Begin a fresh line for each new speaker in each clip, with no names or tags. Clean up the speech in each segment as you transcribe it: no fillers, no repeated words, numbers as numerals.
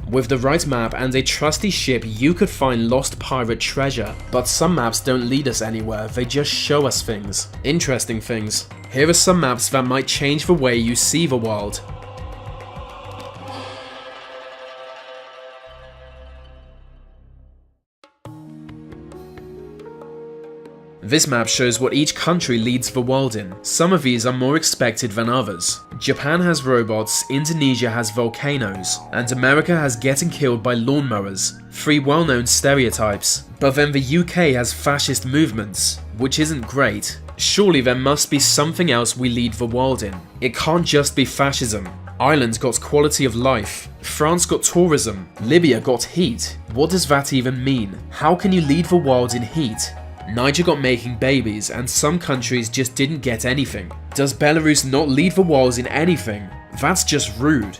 With the right map and a trusty ship, you could find lost pirate treasure. But some maps don't lead us anywhere, they just show us things. Interesting things. Here are some maps that might change the way you see the world. This map shows what each country leads the world in. Some of these are more expected than others. Japan has robots, Indonesia has volcanoes, and America has getting killed by lawnmowers. 3 well-known stereotypes. But then the UK has fascist movements, which isn't great. Surely there must be something else we lead the world in. It can't just be fascism. Ireland got quality of life. France got tourism. Libya got heat. What does that even mean? How can you lead the world in heat? Niger got making babies, and some countries just didn't get anything. Does Belarus not lead the world in anything? That's just rude.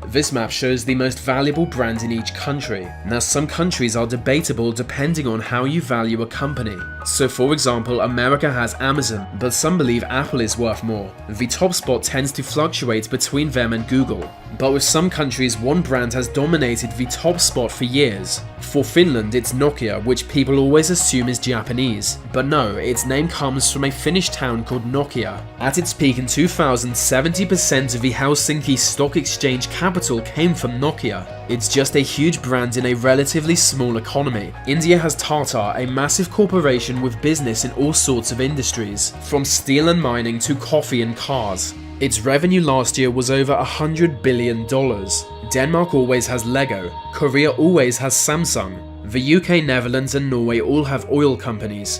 This map shows the most valuable brand in each country. Now, some countries are debatable depending on how you value a company. So for example, America has Amazon, but some believe Apple is worth more. The top spot tends to fluctuate between them and Google. But with some countries, one brand has dominated the top spot for years. For Finland, it's Nokia, which people always assume is Japanese. But no, its name comes from a Finnish town called Nokia. At its peak in 2000, 70% of the Helsinki Stock Exchange capital came from Nokia. It's just a huge brand in a relatively small economy. India has Tata, a massive corporation with business in all sorts of industries, from steel and mining to coffee and cars. Its revenue last year was over $100 billion. Denmark always has Lego. Korea always has Samsung. The UK, Netherlands and Norway all have oil companies.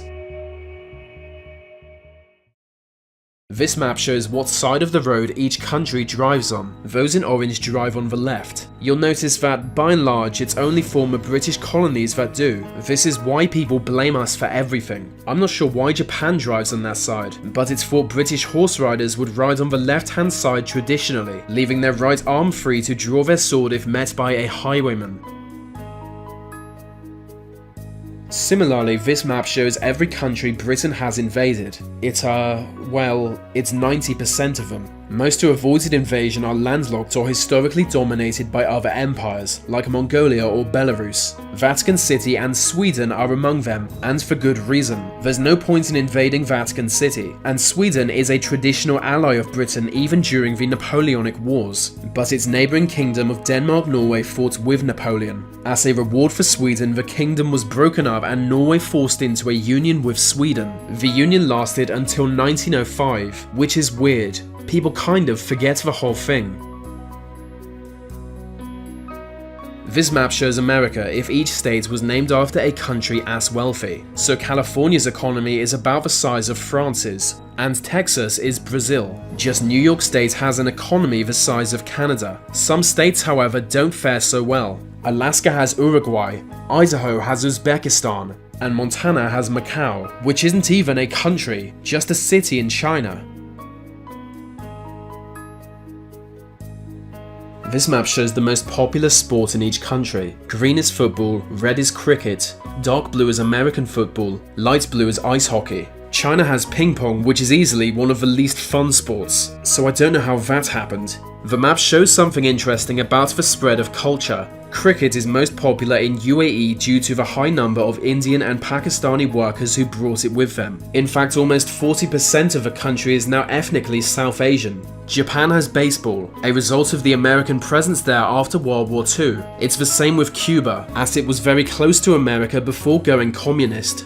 This map shows what side of the road each country drives on. Those in orange drive on the left. You'll notice that, by and large, it's only former British colonies that do. This is why people blame us for everything. I'm not sure why Japan drives on that side, but it's thought British horse riders would ride on the left-hand side traditionally, leaving their right arm free to draw their sword if met by a highwayman. Similarly, this map shows every country Britain has invaded. It's 90% of them. Most who avoided invasion are landlocked or historically dominated by other empires, like Mongolia or Belarus. Vatican City and Sweden are among them, and for good reason. There's no point in invading Vatican City, and Sweden is a traditional ally of Britain even during the Napoleonic Wars, but its neighbouring kingdom of Denmark-Norway fought with Napoleon. As a reward for Sweden, the kingdom was broken up and Norway forced into a union with Sweden. The union lasted until 1905, which is weird. People kind of forget the whole thing. This map shows America if each state was named after a country as wealthy. So California's economy is about the size of France's, and Texas is Brazil. Just New York State has an economy the size of Canada. Some states, however, don't fare so well. Alaska has Uruguay, Idaho has Uzbekistan, and Montana has Macau, which isn't even a country, just a city in China. This map shows the most popular sport in each country. Green is football, red is cricket, dark blue is American football, light blue is ice hockey. China has ping pong, which is easily one of the least fun sports, so I don't know how that happened. The map shows something interesting about the spread of culture. Cricket is most popular in UAE due to the high number of Indian and Pakistani workers who brought it with them. In fact, almost 40% of the country is now ethnically South Asian. Japan has baseball, a result of the American presence there after World War II. It's the same with Cuba, as it was very close to America before going communist.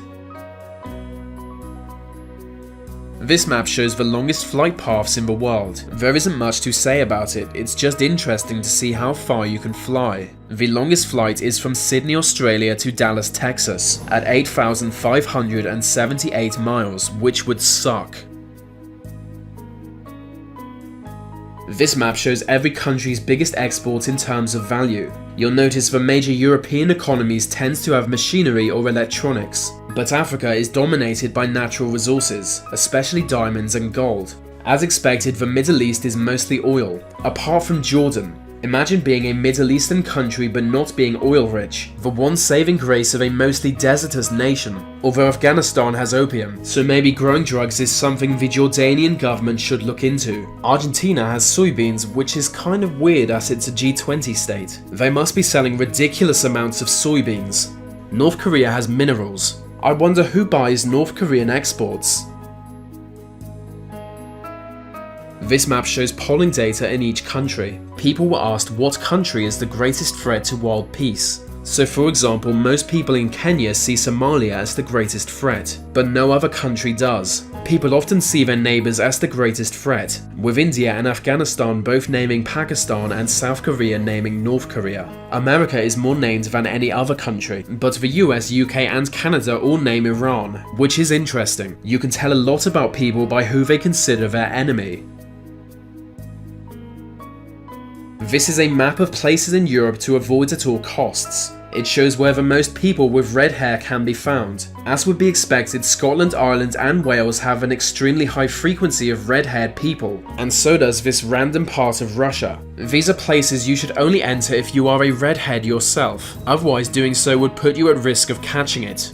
This map shows the longest flight paths in the world. There isn't much to say about it, it's just interesting to see how far you can fly. The longest flight is from Sydney, Australia to Dallas, Texas, at 8,578 miles, which would suck. This map shows every country's biggest export in terms of value. You'll notice the major European economies tend to have machinery or electronics, but Africa is dominated by natural resources, especially diamonds and gold. As expected, the Middle East is mostly oil, apart from Jordan. Imagine being a Middle Eastern country but not being oil rich, the one saving grace of a mostly desertous nation. Although Afghanistan has opium, so maybe growing drugs is something the Jordanian government should look into. Argentina has soybeans, which is kind of weird as it's a G20 state. They must be selling ridiculous amounts of soybeans. North Korea has minerals. I wonder who buys North Korean exports. This map shows polling data in each country. People were asked what country is the greatest threat to world peace. So for example, most people in Kenya see Somalia as the greatest threat, but no other country does. People often see their neighbours as the greatest threat, with India and Afghanistan both naming Pakistan and South Korea naming North Korea. America is more named than any other country, but the US, UK and Canada all name Iran, which is interesting. You can tell a lot about people by who they consider their enemy. This is a map of places in Europe to avoid at all costs. It shows where the most people with red hair can be found. As would be expected, Scotland, Ireland and Wales have an extremely high frequency of red-haired people, and so does this random part of Russia. These are places you should only enter if you are a redhead yourself, otherwise doing so would put you at risk of catching it.